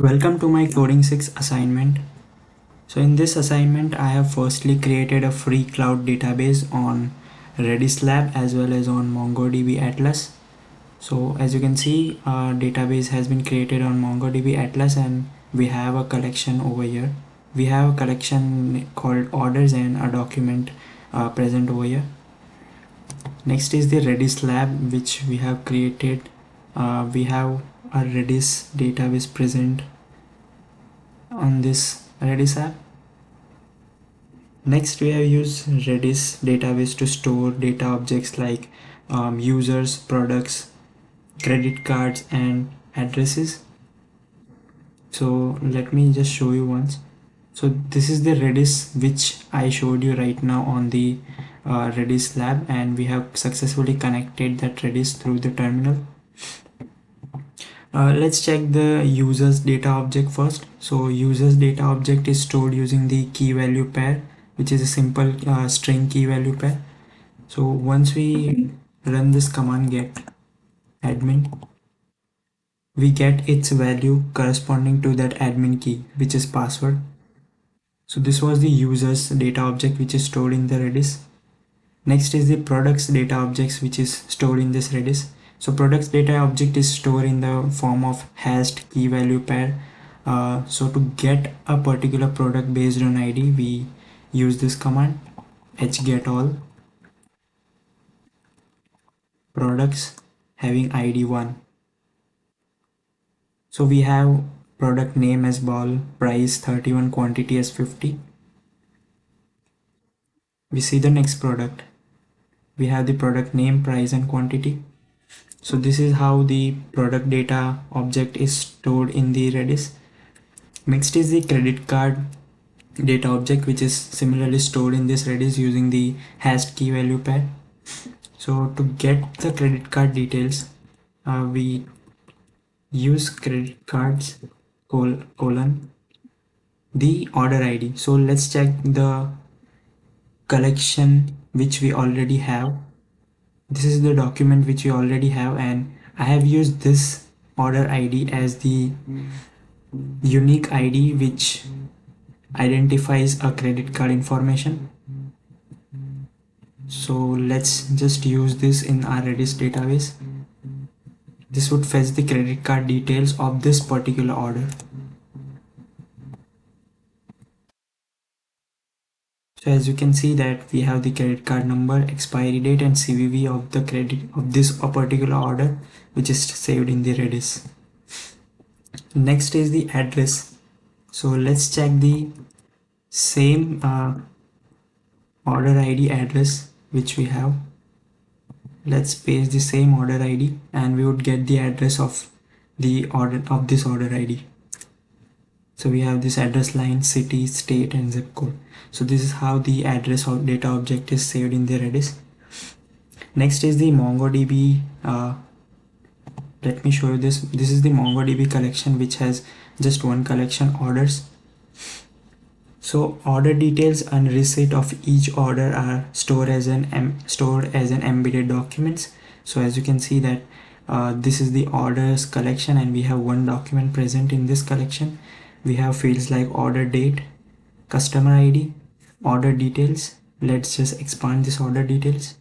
Welcome to my Coding 6 assignment. So in this assignment, I have firstly created a free cloud database on Redis Lab as well as on MongoDB Atlas. So as you can see, our database has been created on MongoDB Atlas and we have a collection over here. We have a collection called orders and a document present over here. Next is the Redis Lab which we have created. We have a Redis database present on this Redis app. Next, we have used Redis database to store data objects like users, products, credit cards, and addresses. So let me just show you once. So this is the Redis which I showed you right now on the Redis lab, and we have successfully connected that Redis through the terminal. Let's check the users data object first. So users data object is stored using the key value pair, which is a simple string key value pair. So once we run this command get admin, we get its value corresponding to that admin key, which is password. So this was the users data object which is stored in the Redis. Next is the products data objects which is stored in this Redis. So products data object is stored in the form of hashed key value pair. So to get a particular product based on ID, we use this command hgetall products having ID 1. So we have product name as ball, price 31, quantity as 50. We see the next product. We have the product name, price and quantity. So this is how the product data object is stored in the Redis. Next is the credit card data object, which is similarly stored in this Redis using the hashed key value pair. So to get the credit card details, we use credit cards colon the order ID. So let's check the collection which we already have. This is the document which we already have, and I have used this order ID as the unique ID which identifies a credit card information. So let's just use this in our Redis database. This would fetch the credit card details of this particular order. So as you can see that we have the credit card number, expiry date and CVV of the credit of this particular order, which is saved in the Redis. Next is the address. So let's check the same order ID address which we have. Let's paste the same order ID and we would get the address of the order of this order ID. So we have this address line, city, state and zip code. So this is how the address of data object is saved in the Redis. Next is the MongoDB. Let me show you this. This is the MongoDB collection which has just one collection, orders. So order details and receipt of each order are stored as an embedded documents. So as you can see that this is the orders collection and we have one document present in this collection. We have fields like order date, customer ID, order details. Let's just expand this order details.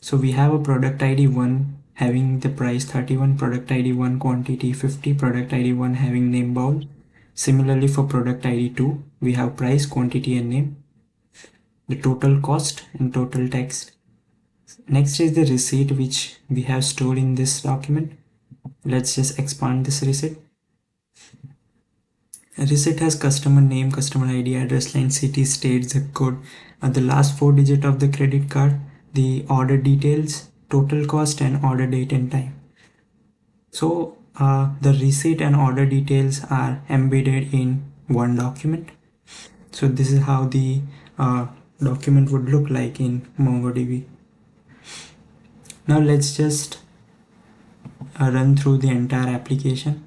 So we have a product ID 1 having the price 31, product ID 1 quantity 50, product ID 1 having name bowl. Similarly for product ID 2, we have price, quantity and name, the total cost and total text. Next is the receipt which we have stored in this document. Let's just expand this receipt. A receipt has customer name, customer ID, address line, city, state, zip code, and the last 4 digits of the credit card, the order details, total cost and order date and time. So the receipt and order details are embedded in one document. So this is how the document would look like in MongoDB. Now let's just run through the entire application.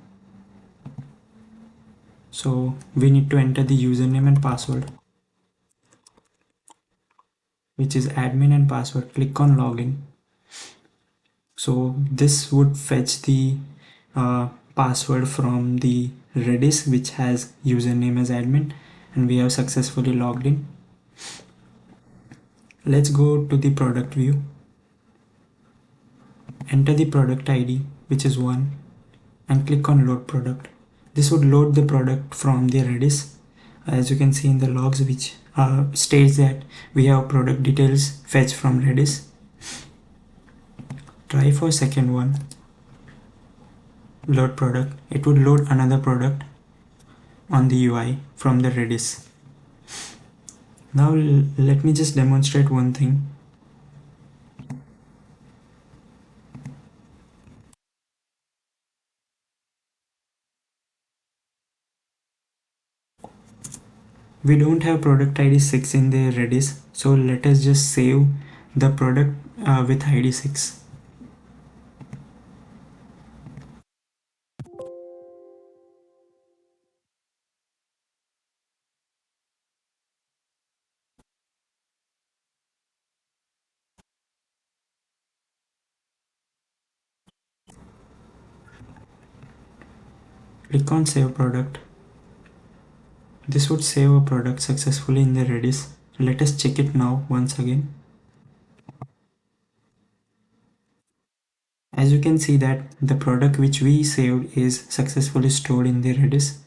So we need to enter the username and password, which is admin and password. Click on login. So this would fetch the password from the Redis which has username as admin, and we have successfully logged in. Let's go to the product view. Enter the product ID, which is 1, and click on load product. This would load the product from the Redis. As you can see in the logs, which states that we have product details fetched from Redis. Try for second one, load product. It would load another product on the UI from the Redis. Now let me just demonstrate one thing. We don't have product ID 6 in the Redis, so let us just save the product with ID 6. Click on save product. This would save a product successfully in the Redis. Let us check it now once again. As you can see that the product which we saved is successfully stored in the Redis,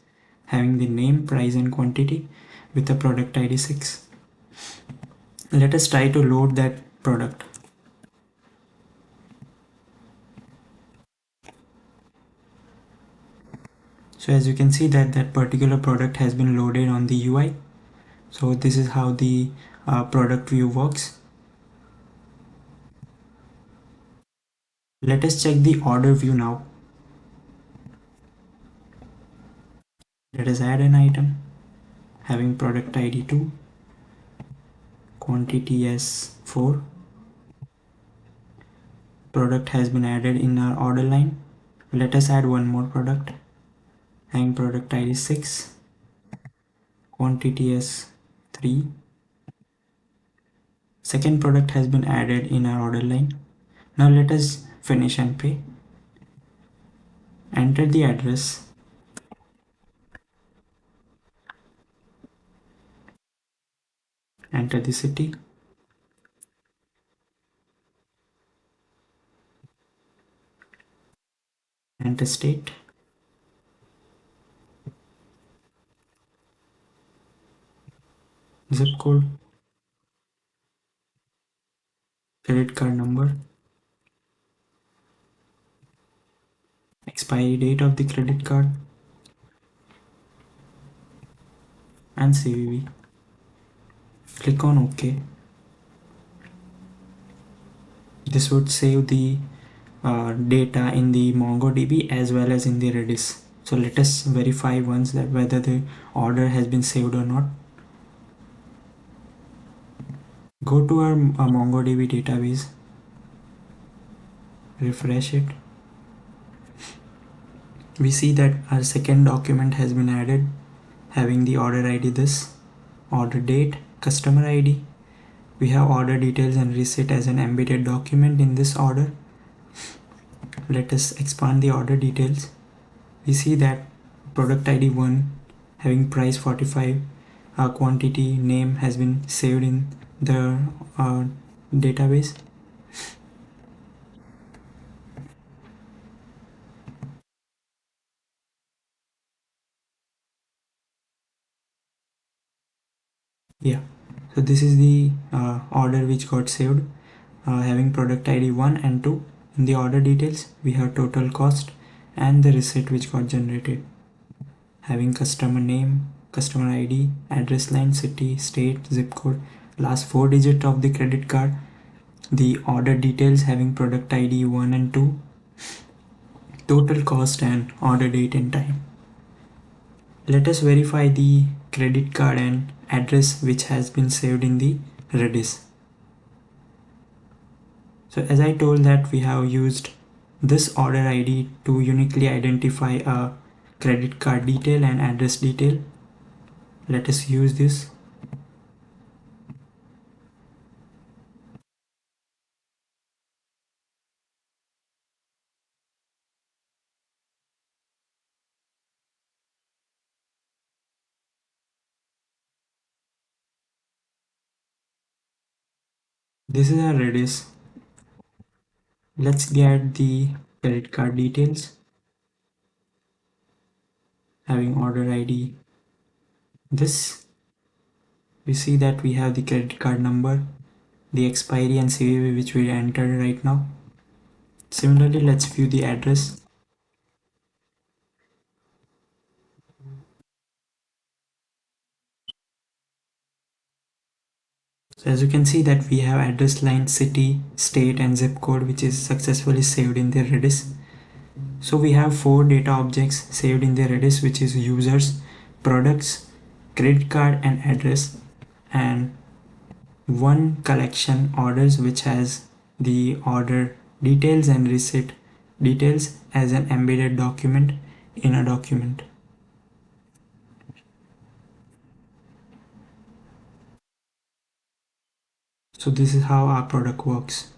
having the name, price and quantity with the product ID 6. Let us try to load that product. So as you can see that particular product has been loaded on the UI. So this is how the product view works. Let us check the order view now. Let us add an item having product ID 2, quantity as 4. Product has been added in our order line. Let us add one more product having product ID 6, quantity as 3. Second product has been added in our order line. Now let us finish and pay. Enter the address. Enter the city. Enter state. Zip code. Credit card number. Expiry date of the credit card. And CVV. Click on OK. This would save the data in the MongoDB as well as in the Redis. So let us verify once that whether the order has been saved or not. Go to our MongoDB database, refresh it. We see that our second document has been added having the order ID this, order date, customer ID. We have order details and receipt as an embedded document in this order. Let us expand the order details. We see that product ID 1 having price 45, quantity name has been saved in the database. Yeah, so this is the order which got saved having product ID 1 and 2. In the order details we have total cost and the receipt which got generated, having customer name, customer ID, address line, city, state, zip code, last 4 digit of the credit card, the order details having product ID 1 and 2, total cost and order date and time. Let us verify the credit card and address which has been saved in the Redis. So as I told that we have used this order ID to uniquely identify a credit card detail and address detail. Let us use this. This is our Redis. Let's get the credit card details, having order ID. This, we see that we have the credit card number, the expiry and CVV which we entered right now. Similarly, let's view the address. So as you can see that we have address line, city, state and zip code which is successfully saved in the Redis. So we have 4 data objects saved in the Redis, which is users, products, credit card and address, and one collection orders which has the order details and receipt details as an embedded document in a document. So this is how our product works.